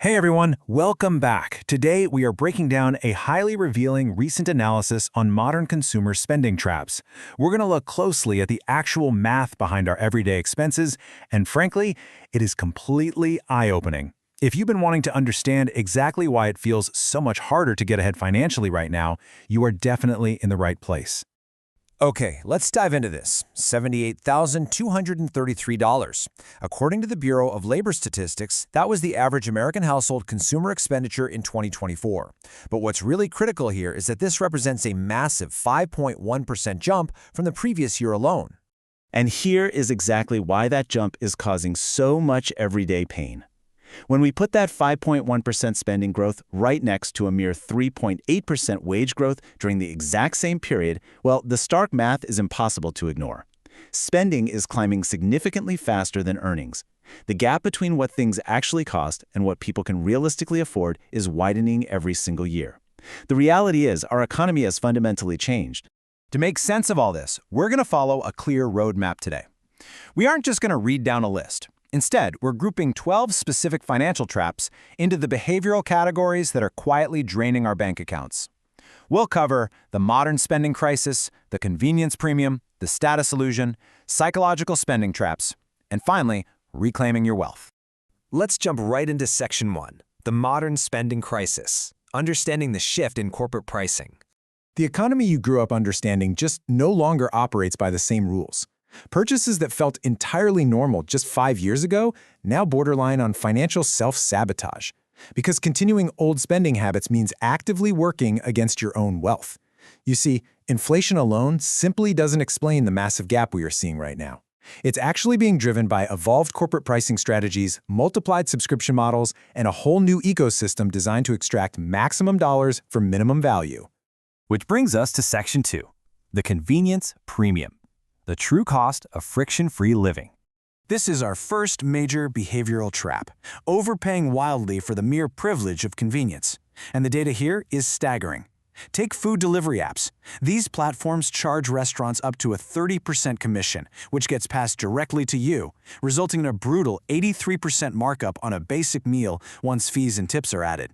Hey everyone, welcome back. Today we are breaking down a highly revealing recent analysis on modern consumer spending traps. We're going to look closely at the actual math behind our everyday expenses, and frankly, it is completely eye-opening. If you've been wanting to understand exactly why it feels so much harder to get ahead financially right now, you are definitely in the right place. Okay, let's dive into this. $78,233. According to the Bureau of Labor Statistics, that was the average American household consumer expenditure in 2024. But what's really critical here is that this represents a massive 5.1% jump from the previous year alone. And here is exactly why that jump is causing so much everyday pain. When we put that 5.1% spending growth right next to a mere 3.8% wage growth during the exact same period, well, the stark math is impossible to ignore. Spending is climbing significantly faster than earnings. The gap between what things actually cost and what people can realistically afford is widening every single year. The reality is, our economy has fundamentally changed. To make sense of all this, we're going to follow a clear roadmap today. We aren't just going to read down a list. Instead, we're grouping 12 specific financial traps into the behavioral categories that are quietly draining our bank accounts. We'll cover the modern spending crisis, the convenience premium, the status illusion, psychological spending traps, and finally, reclaiming your wealth. Let's jump right into Section 1, the modern spending crisis, understanding the shift in corporate pricing. The economy you grew up understanding just no longer operates by the same rules. Purchases that felt entirely normal just 5 years ago now borderline on financial self-sabotage, because continuing old spending habits means actively working against your own wealth. You see, inflation alone simply doesn't explain the massive gap we are seeing right now. It's actually being driven by evolved corporate pricing strategies, multiplied subscription models, and a whole new ecosystem designed to extract maximum dollars for minimum value. Which brings us to Section 2, the convenience premium. The true cost of friction-free living. This is our first major behavioral trap, overpaying wildly for the mere privilege of convenience. And the data here is staggering. Take food delivery apps. These platforms charge restaurants up to a 30% commission, which gets passed directly to you, resulting in a brutal 83% markup on a basic meal once fees and tips are added.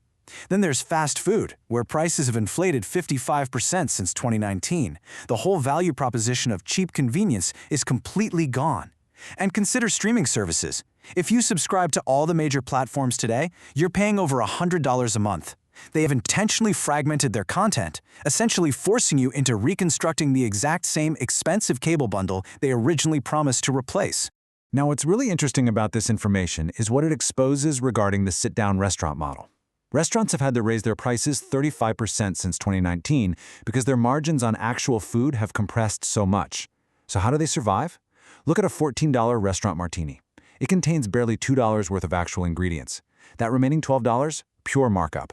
Then there's fast food, where prices have inflated 55% since 2019. The whole value proposition of cheap convenience is completely gone. And consider streaming services. If you subscribe to all the major platforms today, you're paying over $100 a month. They have intentionally fragmented their content, essentially forcing you into reconstructing the exact same expensive cable bundle they originally promised to replace. Now, what's really interesting about this information is what it exposes regarding the sit-down restaurant model. Restaurants have had to raise their prices 35% since 2019 because their margins on actual food have compressed so much. So how do they survive? Look at a $14 restaurant martini. It contains barely $2 worth of actual ingredients. That remaining $12, pure markup.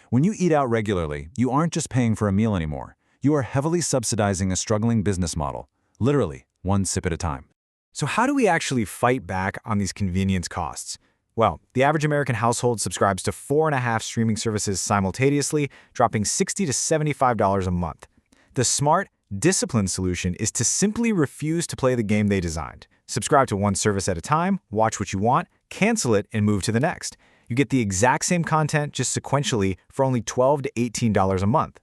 When you eat out regularly, you aren't just paying for a meal anymore. You are heavily subsidizing a struggling business model, literally one sip at a time. So how do we actually fight back on these convenience costs? Well, the average American household subscribes to 4.5 streaming services simultaneously, dropping $60 to $75 a month. The smart, disciplined solution is to simply refuse to play the game they designed. Subscribe to one service at a time, watch what you want, cancel it, and move to the next. You get the exact same content just sequentially for only $12 to $18 a month.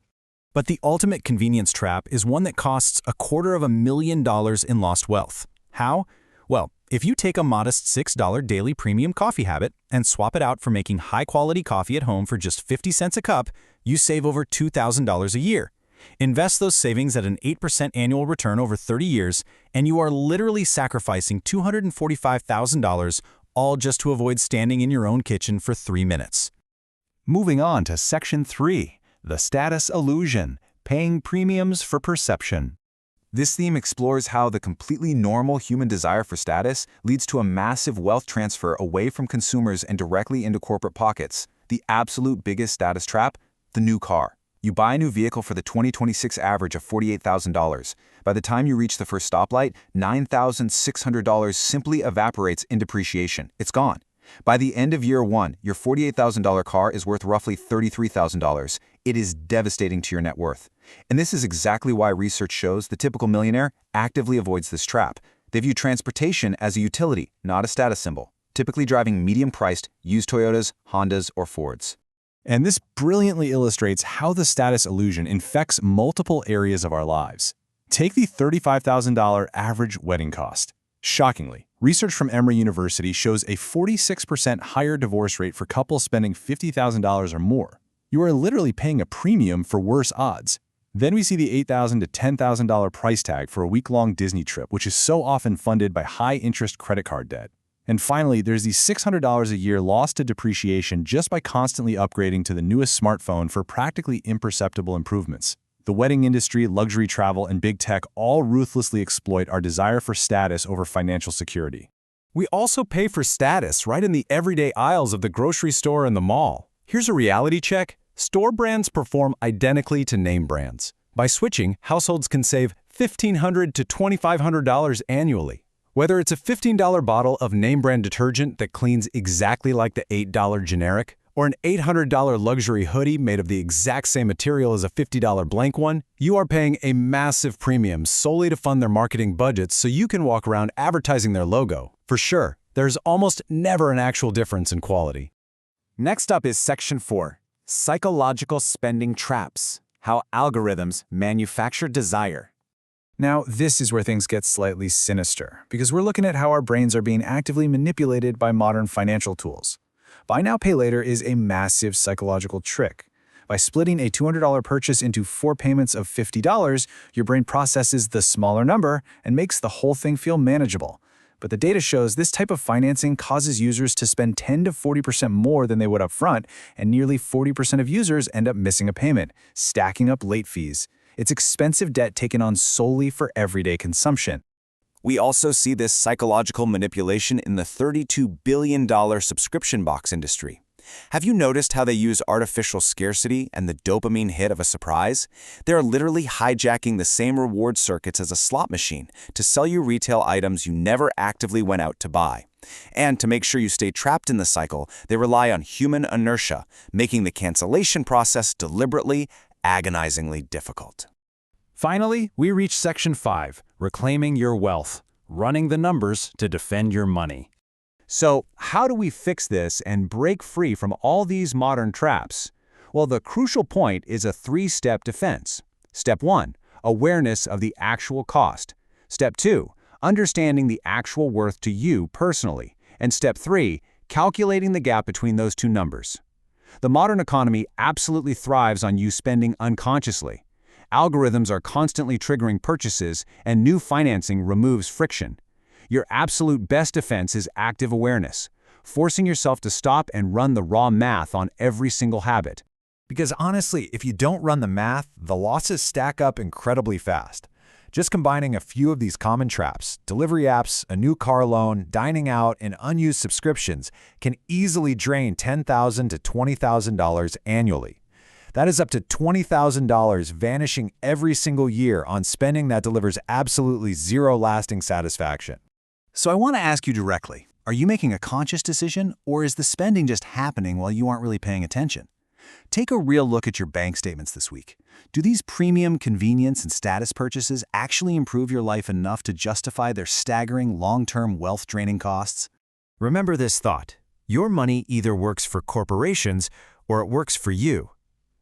But the ultimate convenience trap is one that costs $250,000 in lost wealth. How? Well, if you take a modest $6 daily premium coffee habit and swap it out for making high-quality coffee at home for just 50 cents a cup, you save over $2,000 a year. Invest those savings at an 8% annual return over 30 years, and you are literally sacrificing $245,000, all just to avoid standing in your own kitchen for 3 minutes. Moving on to Section 3, the status illusion, paying premiums for perception. This theme explores how the completely normal human desire for status leads to a massive wealth transfer away from consumers and directly into corporate pockets. The absolute biggest status trap: the new car. You buy a new vehicle for the 2026 average of $48,000. By the time you reach the first stoplight, $9,600 simply evaporates in depreciation. It's gone. By the end of year one, your $48,000 car is worth roughly $33,000. It is devastating to your net worth. And this is exactly why research shows the typical millionaire actively avoids this trap. They view transportation as a utility, not a status symbol. typically driving medium-priced used Toyotas, Hondas, or Fords. And this brilliantly illustrates how the status illusion infects multiple areas of our lives. Take the $35,000 average wedding cost. Shockingly, research from Emory University shows a 46% higher divorce rate for couples spending $50,000 or more. You are literally paying a premium for worse odds. Then we see the $8,000 to $10,000 price tag for a week-long Disney trip, which is so often funded by high-interest credit card debt. And finally, there's the $600 a year lost to depreciation just by constantly upgrading to the newest smartphone for practically imperceptible improvements. The wedding industry, luxury travel, and big tech all ruthlessly exploit our desire for status over financial security. We also pay for status right in the everyday aisles of the grocery store and the mall. Here's a reality check. Store brands perform identically to name brands. By switching, households can save $1,500 to $2,500 annually. Whether it's a $15 bottle of name brand detergent that cleans exactly like the $8 generic, or an $800 luxury hoodie made of the exact same material as a $50 blank one, you are paying a massive premium solely to fund their marketing budgets so you can walk around advertising their logo. For sure, there's almost never an actual difference in quality. Next up is Section 4, Psychological Spending Traps, How Algorithms Manufacture Desire. Now, this is where things get slightly sinister, because we're looking at how our brains are being actively manipulated by modern financial tools. Buy Now, Pay Later is a massive psychological trick. By splitting a $200 purchase into 4 payments of $50, your brain processes the smaller number and makes the whole thing feel manageable. But the data shows this type of financing causes users to spend 10 to 40% more than they would up front, and nearly 40% of users end up missing a payment, stacking up late fees. It's expensive debt taken on solely for everyday consumption. We also see this psychological manipulation in the $32 billion subscription box industry. Have you noticed how they use artificial scarcity and the dopamine hit of a surprise? They're literally hijacking the same reward circuits as a slot machine to sell you retail items you never actively went out to buy. And to make sure you stay trapped in the cycle, they rely on human inertia, making the cancellation process deliberately, agonizingly difficult. Finally, we reach Section 5, Reclaiming Your Wealth, Running the Numbers to Defend Your Money. So, how do we fix this and break free from all these modern traps? Well, the crucial point is a 3-step defense. Step 1, awareness of the actual cost. Step 2, understanding the actual worth to you personally. And Step 3, calculating the gap between those two numbers. The modern economy absolutely thrives on you spending unconsciously. Algorithms are constantly triggering purchases, and new financing removes friction. Your absolute best defense is active awareness, forcing yourself to stop and run the raw math on every single habit. Because honestly, if you don't run the math, the losses stack up incredibly fast. Just combining a few of these common traps, delivery apps, a new car loan, dining out, and unused subscriptions can easily drain $10,000 to $20,000 annually. That is up to $20,000 vanishing every single year on spending that delivers absolutely zero lasting satisfaction. So I want to ask you directly, are you making a conscious decision, or is the spending just happening while you aren't really paying attention? Take a real look at your bank statements this week. Do these premium convenience and status purchases actually improve your life enough to justify their staggering long-term wealth-draining costs? Remember this thought: your money either works for corporations or it works for you.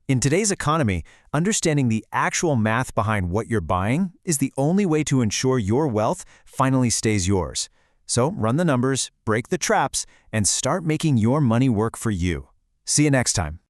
In today's economy, understanding the actual math behind what you're buying is the only way to ensure your wealth finally stays yours. So run the numbers, break the traps, and start making your money work for you. See you next time.